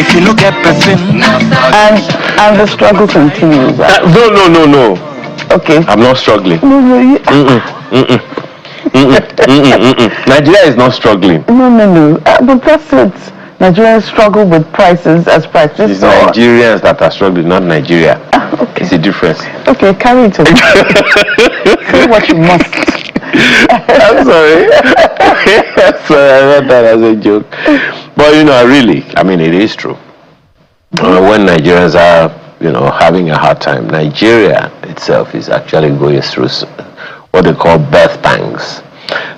If you look at person, and the struggle continues. Right? No. Okay. I'm not struggling. No. Nigeria is not struggling. No. But that's it. Nigerians struggle with prices as prices. It's Nigerians that are struggling, not Nigeria. Okay. It's a difference. Okay, carry it away. Say what you must. I'm sorry. I read that as a joke. But it is true. When Nigerians are, having a hard time, Nigeria itself is actually going through what they call birth pangs.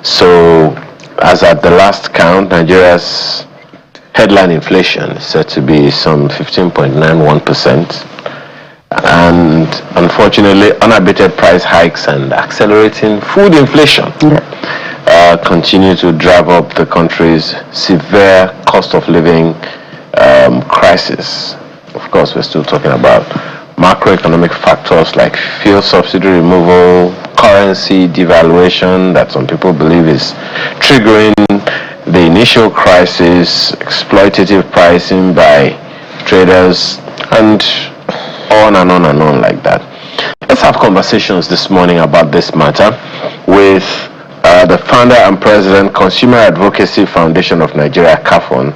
So, as at the last count, Nigeria's headline inflation is said to be some 15.91%. And unfortunately, unabated price hikes and accelerating food inflation continue to drive up the country's severe cost of living crisis. Of course, we're still talking about macroeconomic factors like fuel subsidy removal, currency devaluation that some people believe is triggering the initial crisis, exploitative pricing by traders, and on and on like that. Let's have conversations this morning about this matter with the founder and president, Consumer Advocacy Foundation of Nigeria, CAFON.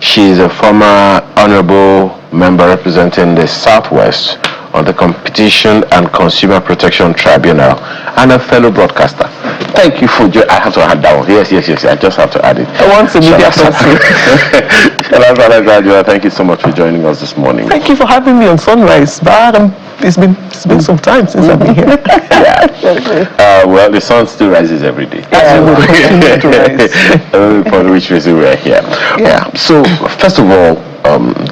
She is a former honorable member representing the Southwest on the Competition and Consumer Protection Tribunal and a fellow broadcaster. Thank you for I have to add that one. Yes. I just have to add it. I want to media person. Thank you so much for joining us this morning. Thank you for having me on Sunrise. But it's been some time since I've been here. Well, the sun still rises every day. For which reason we are here. So first of all,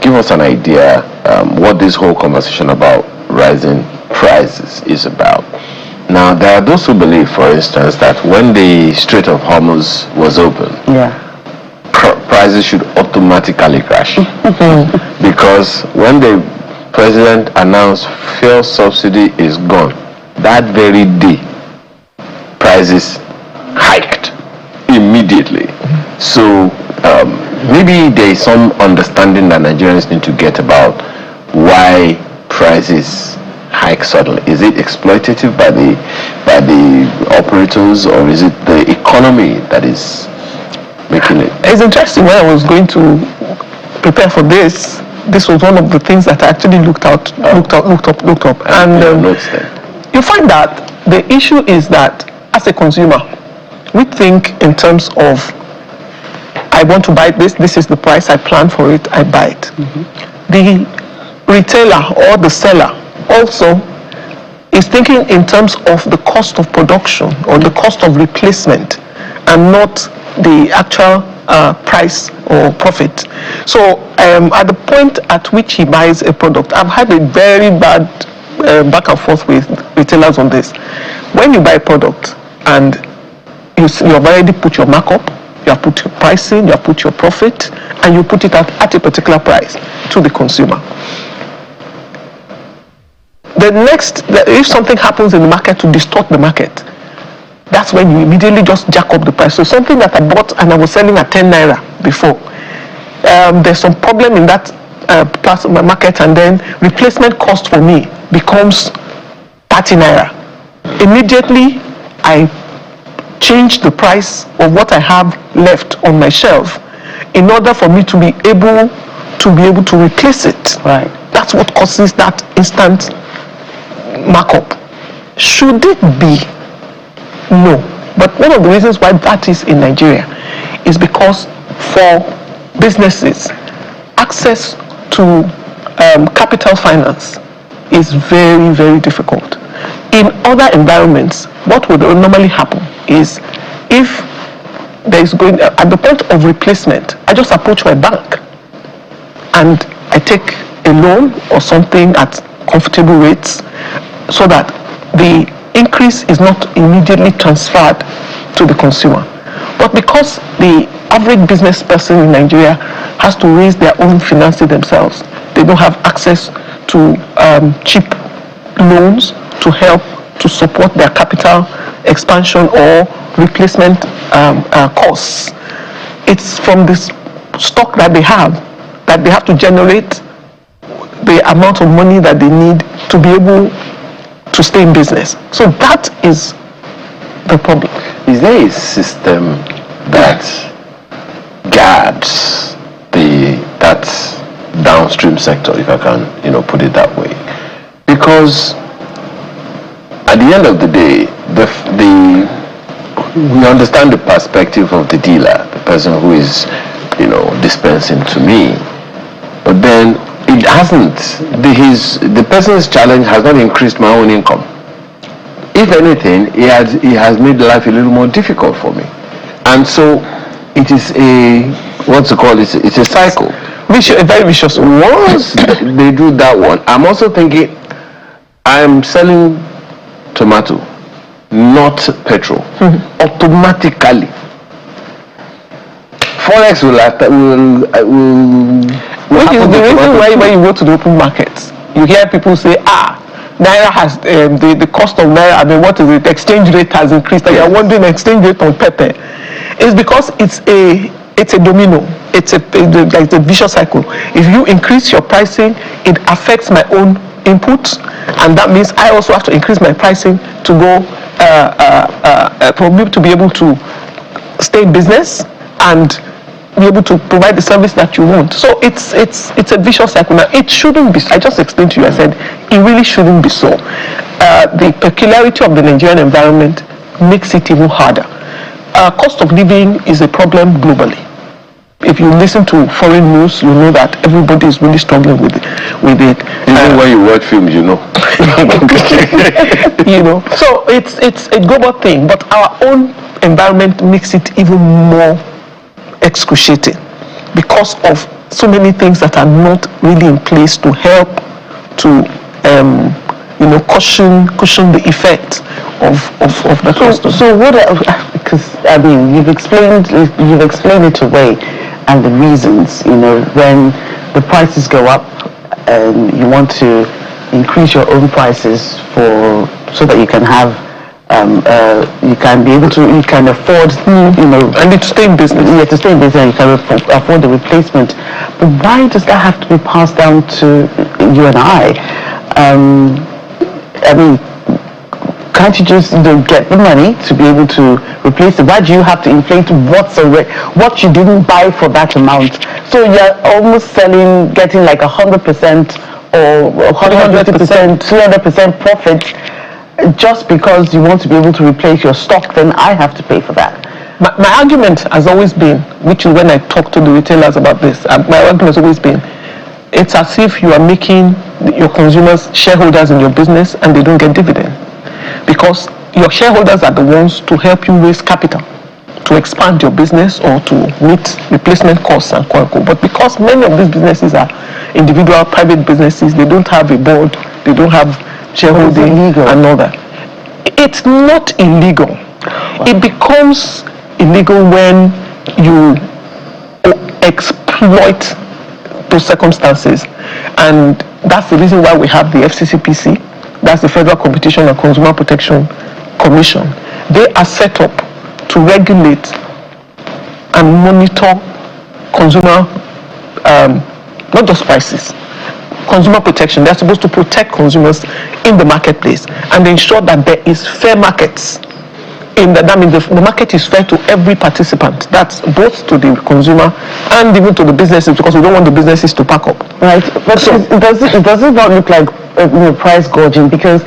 give us an idea what this whole conversation about rising prices is about. Now, there are those who believe, for instance, that when the Strait of Hormuz was open, prices should automatically crash. Because when the president announced fuel subsidy is gone, that very day, prices hiked immediately. So maybe there is some understanding that Nigerians need to get about why prices hike suddenly. Is it exploitative by the operators, or is it the economy that is making it? It's interesting. When I was going to prepare for this was one of the things that I actually looked up. And you find that the issue is that as a consumer, we think in terms of, I want to buy this is the price, I plan for it, I buy it. The retailer or the seller also is thinking in terms of the cost of production or the cost of replacement and not the actual price or profit. So at the point at which he buys a product, I've had a very bad back and forth with retailers on this. When you buy a product and you have already put your markup, you have put your pricing, you have put your profit, and you put it at a particular price to the consumer. If something happens in the market to distort the market, that's when you immediately just jack up the price. So something that I bought and I was selling at 10 naira before, there's some problem in that part of my market, and then replacement cost for me becomes 30 naira. Immediately, I change the price of what I have left on my shelf in order for me to be able to replace it. Right. That's what causes that instant markup. Should it be? No. But one of the reasons why that is in Nigeria is because for businesses, access to capital finance is very, very difficult. In other environments, what would normally happen is if there is going at the point of replacement, I just approach my bank and I take a loan or something at comfortable rates so that the increase is not immediately transferred to the consumer. But because the average business person in Nigeria has to raise their own financing themselves, they don't have access to cheap loans to help to support their capital expansion or replacement costs. It's from this stock that they have that they have to generate the amount of money that they need to be able to stay in business. So that is the problem. Is there a system that guards that downstream sector, if I can, put it that way? Because at the end of the day, we understand the perspective of the dealer, the person who is, dispensing to me, but then it hasn't. The person's challenge has not increased my own income. If anything, it has made life a little more difficult for me, and so it is it's a cycle. A very vicious one. Once they do that one, I'm also thinking I'm selling tomato, not petrol. Automatically, Forex will which is the reason why when you go to the open markets, you hear people say, Naira has the cost of Naira, what is it? Exchange rate has increased. And you're wondering exchange rate on pepper. It's because it's a domino. It's a vicious cycle. If you increase your pricing, it affects my own inputs, and that means I also have to increase my pricing to go for me to be able to stay in business and be able to provide the service that you want. So it's a vicious cycle. Now it shouldn't be. I just explained to you. I said it really shouldn't be so. The peculiarity of the Nigerian environment makes it even harder. Cost of living is a problem globally. If you listen to foreign news, you know that everybody is really struggling with it. Even when you watch films, So it's a global thing, but our own environment makes it even more excruciating because of so many things that are not really in place to help to cushion the effect of the cost. So what? Because you've explained it away, and the reasons. When the prices go up, and you want to increase your own prices so that you can have. You can afford, and to stay in business. Yeah, to stay in business, and you can afford the replacement. But why does that have to be passed down to you and I? Can't you just get the money to be able to replace it? Why do you have to inflate what you didn't buy for that amount? So you're almost getting like 100% or 150%, 200% profit. Just because you want to be able to replace your stock, then I have to pay for that. My argument has always been, which is when I talk to the retailers about this, my argument has always been, it's as if you are making your consumers shareholders in your business and they don't get dividend. Because your shareholders are the ones to help you raise capital, to expand your business or to meet replacement costs and quote. But because many of these businesses are individual private businesses, they don't have a board, they don't have shareholding and all that. It's not illegal. Wow. It becomes illegal when you exploit those circumstances, and that's the reason why we have the FCCPC. That's the Federal Competition and Consumer Protection Commission. They are set up to regulate and monitor consumer, not just prices, consumer protection. They're supposed to protect consumers in the marketplace and ensure that there is fair markets. That means the market is fair to every participant. That's both to the consumer and even to the businesses, because we don't want the businesses to pack up. Right. But so, does it not look like price gouging? Because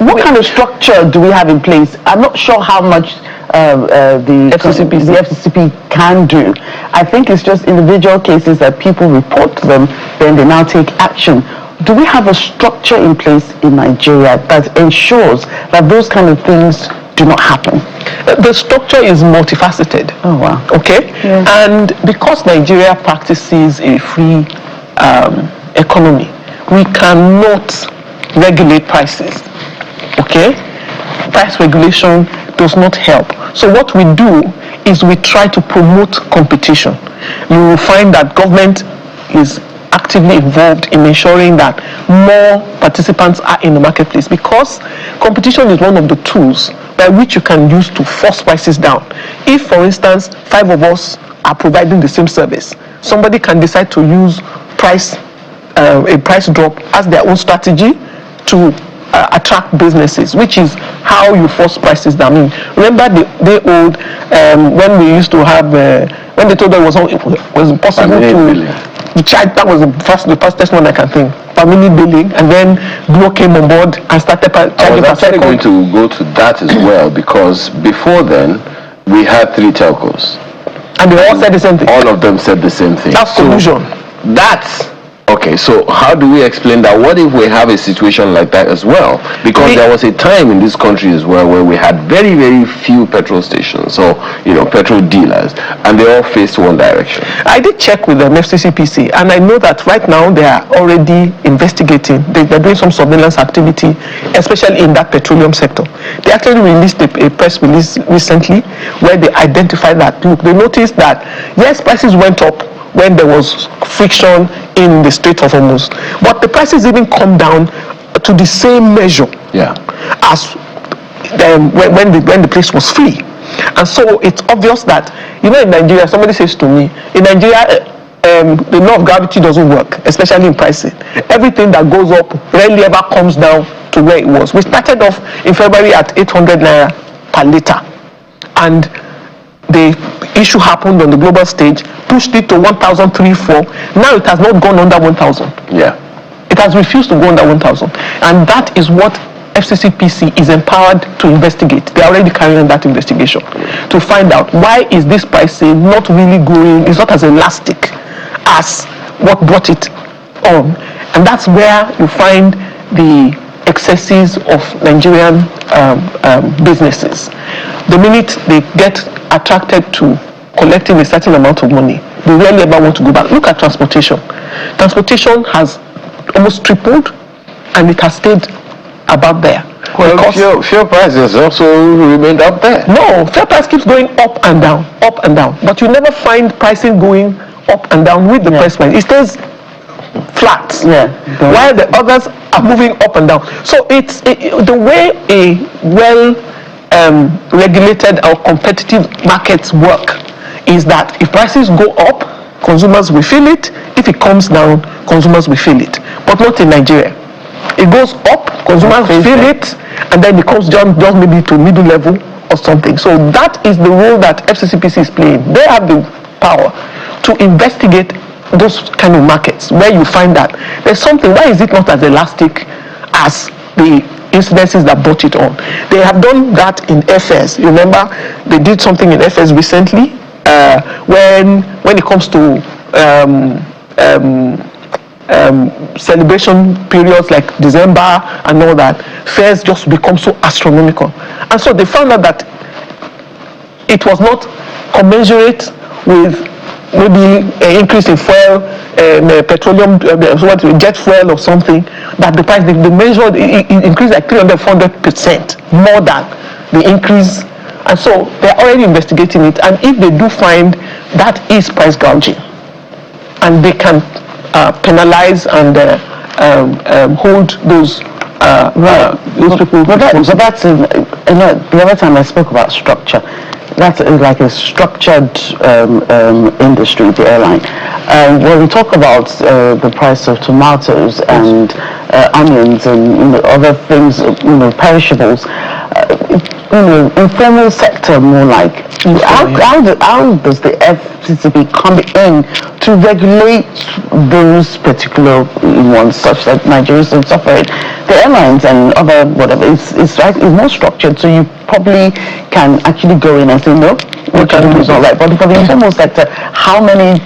what kind of structure do we have in place? I'm not sure how much the FCCP can do. I think it's just individual cases that people report to them, then they now take action. Do we have a structure in place in Nigeria that ensures that those kind of things do not happen? The structure is multifaceted. Oh, wow. Okay? Yeah. And because Nigeria practices a free economy, we cannot regulate prices. Okay? Price regulation does not help. So what we do is we try to promote competition. You will find that government is actively involved in ensuring that more participants are in the marketplace, because competition is one of the tools by which you can use to force prices down. If, for instance, 5 of us are providing the same service. Somebody can decide to use a price drop as their own strategy to attract businesses, which is how you force prices down. I mean, remember the old when we used to have when they told us it was impossible to charge. That was the fastest one I can think. Family billing, and then Glo came on board and started charging. I was actually going to go to that as well, because before then we had 3 telcos, and they all said the same thing. All of them said the same thing. That's collusion. That's okay. So how do we explain that? What if we have a situation like that as well? Because there was a time in this country as well where we had very, very few petrol stations, so petrol dealers, and they all faced one direction. I did check with the FCCPC, and I know that right now they are already investigating. They're doing some surveillance activity, especially in that petroleum sector. They actually released a press release recently where they identified that, look, they noticed that yes, prices went up when there was friction in the Strait of Hormuz, but the prices even come down to the same measure as when the place was free. And so it's obvious that, in Nigeria, somebody says to me, in Nigeria, the law of gravity doesn't work, especially in pricing. Everything that goes up rarely ever comes down to where it was. We started off in February at 800 naira per liter, and the issue happened on the global stage, pushed it to 1,034. Now it has not gone under 1,000. Yeah. It has refused to go under 1,000. And that is what FCCPC is empowered to investigate. They are already carrying on that investigation to find out why is this pricing not really going, it's not as elastic as what brought it on. And that's where you find the excesses of Nigerian businesses. The minute they get attracted to collecting a certain amount of money, they rarely ever want to go back. Look at transportation. Transportation has almost tripled, and it has stayed about there. Well, fuel prices also remained up there. No, fuel price keeps going up and down, but you never find pricing going up and down with the price line. It stays flat, while the others are moving up and down. So it's the way a regulated or competitive markets work is that if prices go up, consumers will feel it. If it comes down, consumers will feel it. But not in Nigeria. It goes up, consumers feel it, and then it comes down just maybe to middle level or something. So that is the role that FCCPC is playing. They have the power to investigate those kind of markets where you find that there's something. Why is it not as elastic as the incidences that brought it on? They have done that in FS. You remember they did something in FS recently when it comes to celebration periods like December and all that, fares just become so astronomical. And so they found out that it was not commensurate with maybe an increase in fuel, petroleum, jet fuel or something, that the price, they measured, it increased like 300-400% more than the increase. And so they're already investigating it, and if they do find that is price gouging, and they can penalize and hold those people. But that's the other time I spoke about structure. That's like a structured industry, the airline. When we talk about the price of tomatoes and onions and other things, perishables, informal sector more like. How does the FCCP come in to regulate those particular ones, such that Nigerians don't suffer it? The airlines and other whatever, it's more structured, so you probably can actually go in and say, no, what you're doing is all right. But for the informal sector, how many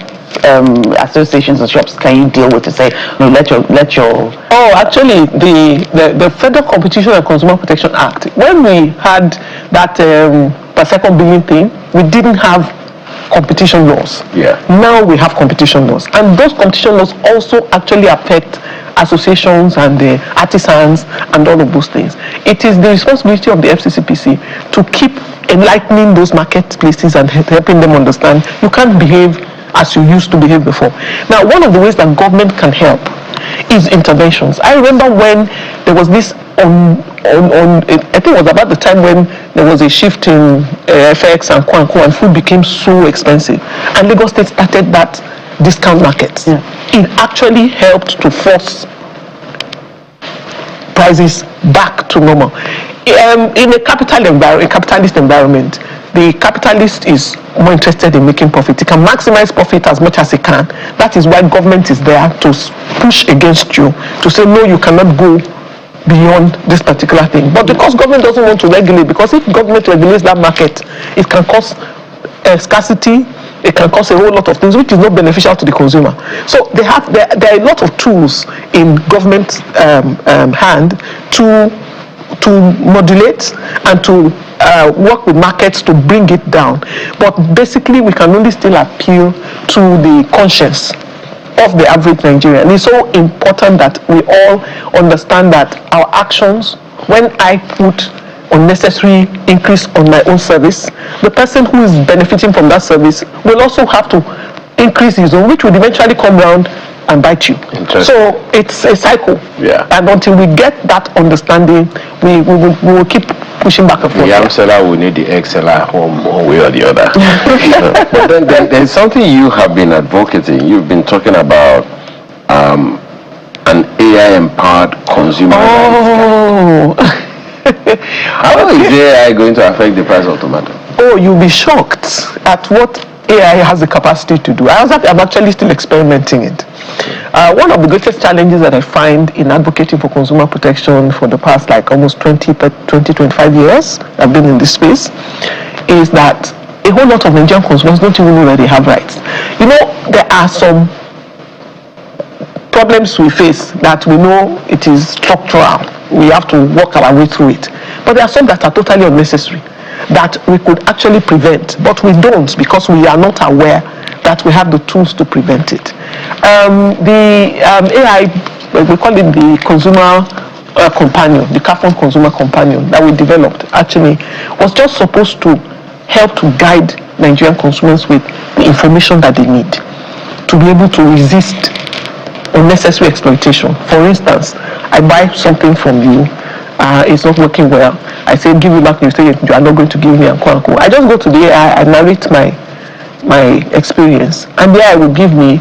associations and shops can you deal with to say, no, let your Oh, actually, the Federal Competition and Consumer Protection Act, when we had that per second billing thing, we didn't have competition laws. Yeah. Now we have competition laws, and those competition laws also actually affect associations and the artisans and all of those things. It is the responsibility of the FCCPC to keep enlightening those marketplaces and helping them understand you can't behave as you used to behave before. Now, one of the ways that government can help is interventions. I remember when there was this I think it was about the time when there was a shift in FX and Kwanko, and food became so expensive. And Lagos State started that discount market. Yeah. It actually helped to force prices back to normal. In a capitalist environment, the capitalist is more interested in making profit. It can maximize profit as much as it can. That is why government is there to push against you, to say, no, you cannot go beyond this particular thing. But because government doesn't want to regulate, because if government regulates that market, it can cause scarcity, it can cause a whole lot of things which is not beneficial to the consumer. So there are a lot of tools in government hand to modulate and to work with markets to bring it down. But basically we can only still appeal to the conscience of the average Nigerian. It's so important that we all understand that our actions, when I put unnecessary increase on my own service, the person who is benefiting from that service will also have to increase his own, which would eventually come round and bite you. So it's a cycle. Yeah. And until we get that understanding, we will keep pushing back and forth. The yam seller will need the egg seller one way or the other. But then there's something you have been advocating. You've been talking about an AI-empowered consumer. Oh. How is AI going to affect the price of tomato? Oh, you'll be shocked at what AI has the capacity to do. I'm actually still experimenting it. One of the greatest challenges that I find in advocating for consumer protection for the past almost 25 years I've been in this space is that a whole lot of Nigerian consumers don't even know that they have rights. You know, there are some problems we face that we know it is structural. We have to work our way through it. But there are some that are totally unnecessary that we could actually prevent, but we don't because we are not aware that we have the tools to prevent it. The AI, we call it the consumer companion, the Carphone consumer companion that we developed, actually was just supposed to help to guide Nigerian consumers with the information that they need to be able to resist unnecessary exploitation. For instance, I buy something from you, it's not working well. I say give you back, you say you are not going to give me unquote unquote. I just go to the AI, I narrate my experience, and the AI will give me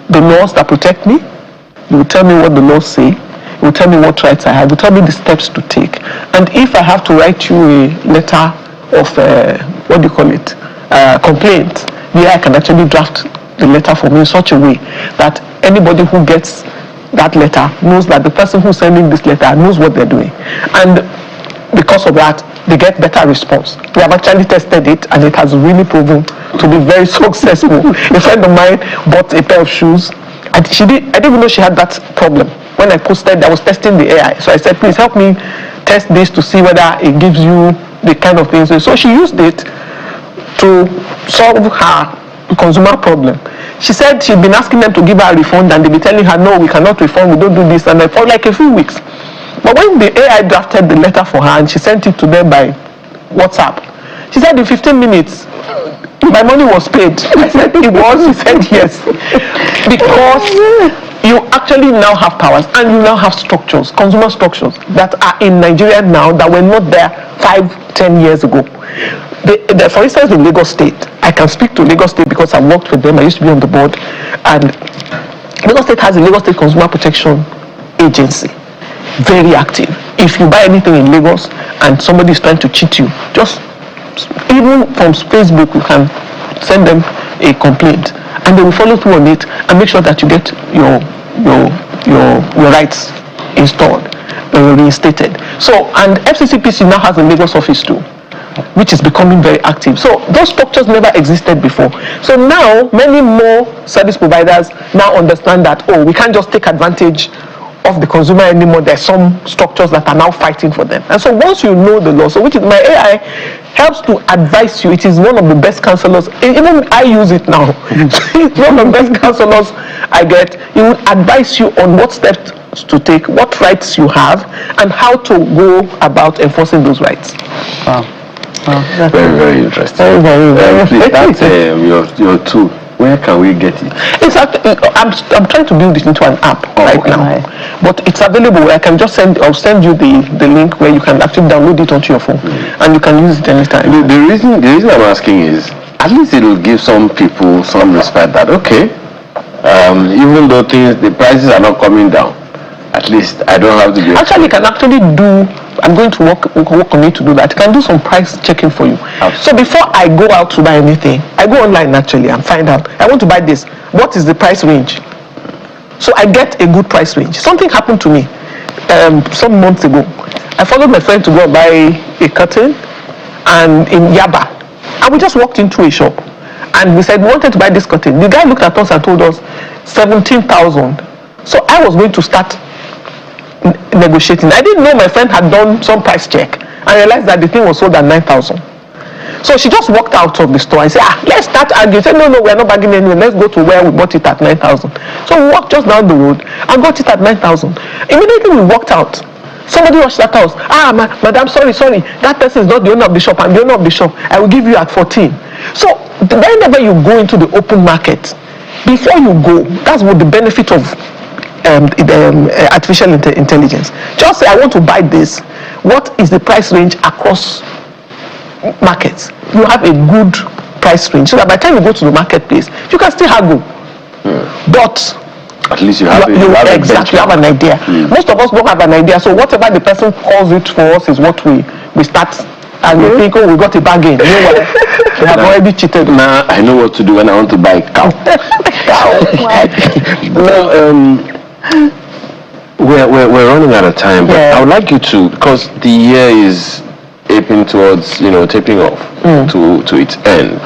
the laws that protect me. It will tell me what the laws say. It will tell me what rights I have. It will tell me the steps to take. And if I have to write you a letter of complaint, the AI can actually draft the letter for me in such a way that anybody who gets that letter knows that the person who's sending this letter knows what they're doing. And because of that, they get better response. We have actually tested it and it has really proven to be very successful. A friend of mine bought a pair of shoes and I didn't even know she had that problem. When I posted, I was testing the AI. So I said, please help me test this to see whether it gives you the kind of things. So she used it to solve her consumer problem. She said she'd been asking them to give her a refund and they'd be telling her, no, we cannot refund, we don't do this. And for like a few weeks. But when the AI drafted the letter for her and she sent it to them by WhatsApp, she said in 15 minutes, my money was paid. I said it was, she said yes. Because you actually now have powers and you now have structures, consumer structures that are in Nigeria now that were not there 5-10 years ago. For instance, in Lagos State, I can speak to Lagos State because I worked with them, I used to be on the board, and Lagos State has a Lagos State Consumer Protection Agency, very active. If you buy anything in Lagos and somebody is trying to cheat you, just even from Facebook, you can send them a complaint and they will follow through on it and make sure that you get your rights installed, reinstated. So, and FCCPC now has a Lagos office too, which is becoming very active. So those structures never existed before. So now many more service providers now understand that, oh, we can't just take advantage of the consumer anymore. There's some structures that are now fighting for them. And so once you know the law, so which is my AI helps to advise you. It is one of the best counselors. Even I use it now. It's one of the best counselors I get. It will advise you on what steps to take, what rights you have, and how to go about enforcing those rights. Wow. Very, very interesting. Very, very, very. Please, that's your tool. Where can we get it? It's I'm trying to build it into an app now, but it's available. I can just I'll send you the link where you can actually download it onto your phone, and you can use it anytime. The reason I'm asking is, at least it will give some people some respect that even though the prices are not coming down, at least I don't have to be. Actually, you can actually do. I'm going to work on it to do that. I can do some price checking for you. Absolutely. So before I go out to buy anything, I go online actually and find out. I want to buy this. What is the price range? So I get a good price range. Something happened to me some months ago. I followed my friend to go buy a curtain, and in Yaba, and we just walked into a shop, and we said we wanted to buy this curtain. The guy looked at us and told us 17,000. So I was going to start negotiating. I didn't know my friend had done some price check and realized that the thing was sold at 9,000. So she just walked out of the store and said, let's start arguing. She said, no, we're not bargaining anywhere. Let's go to where we bought it at 9,000. So we walked just down the road and got it at 9,000. Immediately we walked out. Somebody rushed at us. Madam, sorry. That person is not the owner of the shop. I'm the owner of the shop. I will give you at 14. So whenever you go into the open market, before you go, that's what the benefit of artificial intelligence. Just say, I want to buy this. What is the price range across markets? You have a good price range, so that by the time you go to the marketplace, you can still haggle. But at least you have an idea. Most of us don't have an idea, so whatever the person calls it for us is what we start, and we think, we got a bargain. We have already cheated. Now I know what to do when I want to buy a cow. We're running out of time, but I would like you to, because the year is aping towards, tapering off to its end.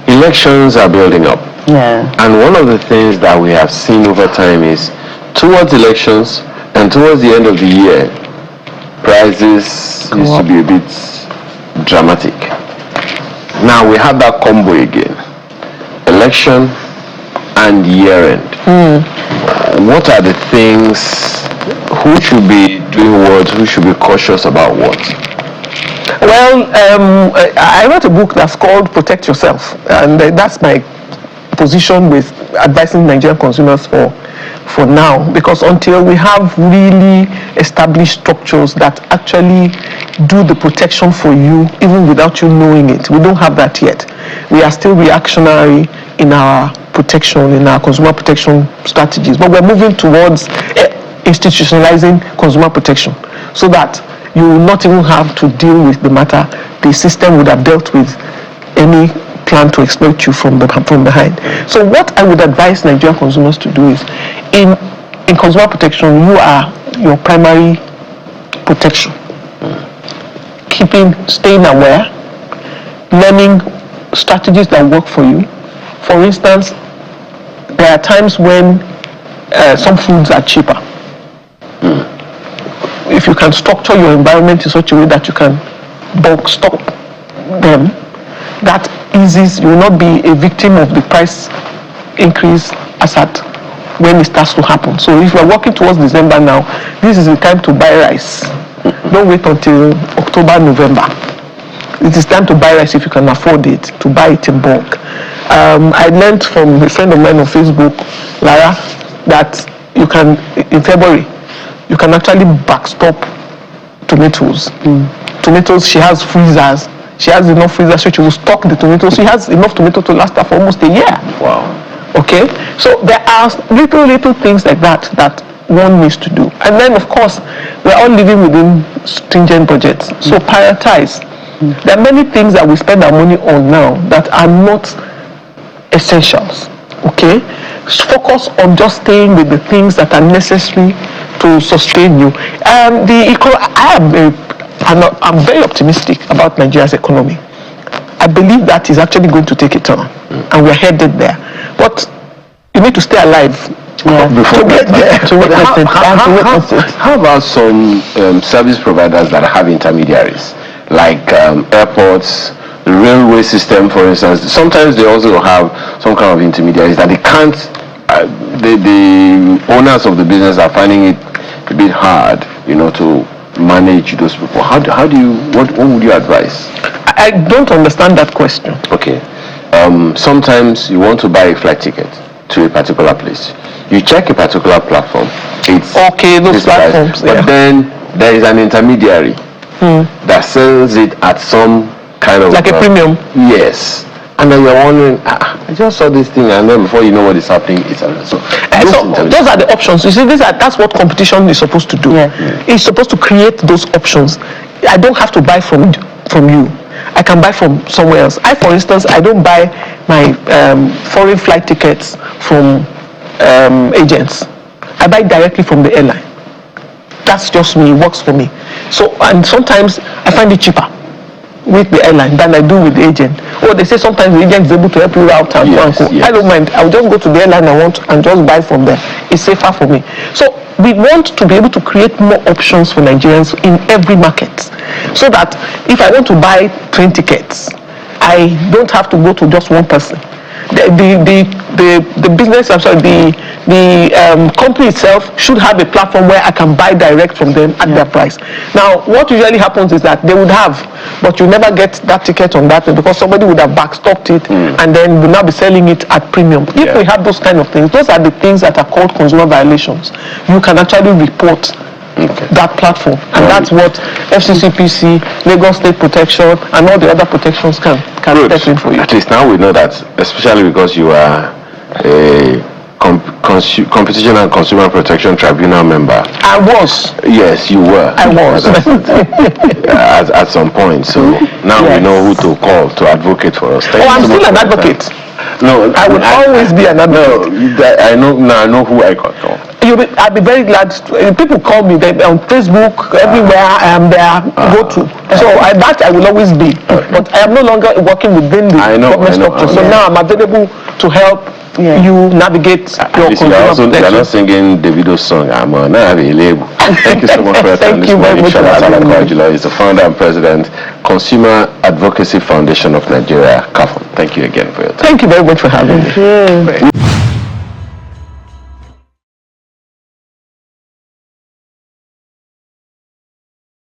Elections are building up. And one of the things that we have seen over time is, towards elections and towards the end of the year, prices used to be a bit dramatic. Now we have that combo again. Election and year end. What are the things? Who should be doing what? Who should be cautious about what? Well, I wrote a book that's called Protect Yourself, and that's my position with advising Nigerian consumers for now, because until we have really established structures that actually do the protection for you, even without you knowing it, we don't have that yet. We are still reactionary in our protection, in our consumer protection strategies, but we're moving towards institutionalizing consumer protection, so that you will not even have to deal with the matter. The system would have dealt with any plan to exploit you from behind. So what I would advise Nigerian consumers to do is, in consumer protection, you are your primary protection. Staying aware, learning strategies that work for you. For instance, there are times when some foods are cheaper. If you can structure your environment in such a way that you can bulk stock them, that eases, you will not be a victim of the price increase as at when it starts to happen. So if you are working towards December now, this is the time to buy rice. Don't wait until October, November. It is time to buy rice if you can afford it, to buy it in bulk. I learned from a friend of mine on Facebook, Lara, that you can, in February, you can actually backstop tomatoes. Tomatoes, she has freezers. She has enough freezers, so she will stock the tomatoes. She has enough tomato to last her for almost a year. Wow. Okay? So there are little things like that one needs to do. And then, of course, we're all living within stringent budgets. So prioritize. There are many things that we spend our money on now that are not essentials. Okay? Focus on just staying with the things that are necessary to sustain you. I'm very optimistic about Nigeria's economy. I believe that is actually going to take a turn, and we're headed there. But you need to stay alive to get there. How about some service providers that have intermediaries, like airports, the railway system, for instance? Sometimes they also have some kind of intermediaries that they can't. The owners of the business are finding it a bit hard, to manage those people. What would you advise? I don't understand that question. Okay. sometimes you want to buy a flight ticket to a particular place. You check a particular platform. It's okay, those platforms. But then there is an intermediary that sells it at some kind of like a premium. Yes. And then you're wondering, I just saw this thing, and then before you know what is happening, it's so those are the options. You see, that's what competition is supposed to do. It's supposed to create those options. I don't have to buy from you. I can buy from somewhere else. For instance, I don't buy my foreign flight tickets from agents. I buy directly from the airline. That's just me. It works for me. So, and sometimes I find it cheaper with the airline than I do with the agent. Or they say sometimes the agent is able to help you out and go. I don't mind. I'll just go to the airline and just buy from them. It's safer for me. So we want to be able to create more options for Nigerians in every market, so that if I want to buy train tickets, I don't have to go to just one person. The business, the company itself should have a platform where I can buy direct from them at their price. Now, what usually happens is that they would have, but you never get that ticket on that because somebody would have backstopped it and then will now be selling it at premium. If we have those kind of things, those are the things that are called consumer violations. You can actually report that platform, and that's what FCCPC, Lagos State Protection, and all the other protections can step in for you. At least now we know that, especially because you are a Competition and Consumer Protection Tribunal member. I was. Yes, you were. I was. At some point. So now we know who to call to advocate for us. I'm still an advocate. No, I will always be an advocate. No, I know who I call. I'd be very glad. People call me on Facebook, everywhere I am there, go to. So I will always be. But I am no longer working within the government structure. So now I'm available to help you navigate your consumer. You're not singing Davido's song. I'm available. Thank you so much for your time. Thank you very much. Salako Ajulo is the founder and president, Consumer Advocacy Foundation of Nigeria, CAFON. Thank you again for your time. Thank you very much for having me.